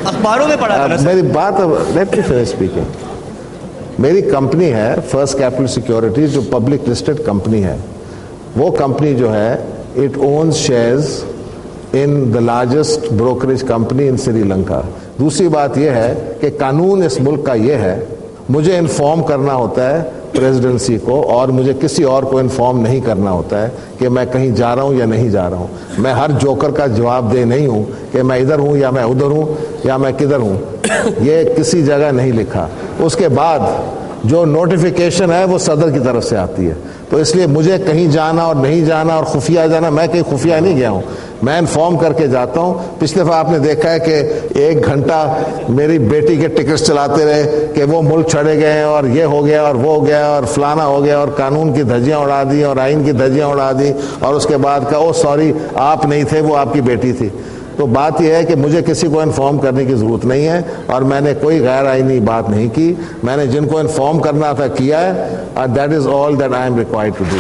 اخباروں میں پڑھا تھا. میری بات لیٹ می فنش اسپیکنگ. میری کمپنی ہے فرسٹ کیپٹل سیکورٹیز جو پبلک لسٹڈ کمپنی ہے. وہ کمپنی جو ہے it owns shares in the largest brokerage company in Sri Lanka. دوسری بات یہ ہے کہ قانون اس ملک کا یہ ہے مجھے انفارم کرنا ہوتا ہے پریزیڈنسی کو اور مجھے کسی اور کو انفارم نہیں کرنا ہوتا ہے کہ میں کہیں جا رہا ہوں یا نہیں جا رہا ہوں. میں ہر جوکر کا جواب دہ نہیں ہوں کہ میں ادھر ہوں یا میں ادھر ہوں یا میں کدھر ہوں. یہ کسی جگہ نہیں لکھا. اس کے بعد جو نوٹیفیکیشن ہے وہ صدر کی طرف سے آتی ہے. تو اس لیے مجھے کہیں جانا اور نہیں جانا اور خفیہ جانا, میں کہیں خفیہ نہیں گیا ہوں, میں انفارم کر کے جاتا ہوں. پچھلے دفعہ آپ نے دیکھا ہے کہ 1 گھنٹہ میری بیٹی کے ٹکٹس چلاتے رہے کہ وہ ملک چھڑے گئے ہیں اور یہ ہو گیا اور وہ ہو گیا اور فلانا ہو گیا اور قانون کی دھجیاں اڑا دی اور آئین کی دھجیاں اڑا دی اور اس کے بعد کہا او سوری آپ نہیں تھے وہ آپ کی بیٹی تھی. تو بات یہ ہے کہ مجھے کسی کو انفارم کرنے کی ضرورت نہیں ہے اور میں نے کوئی غیر آئینی بات نہیں کی. میں نے جن کو انفارم کرنا تھا کیا ہے. That is all that I am required to do.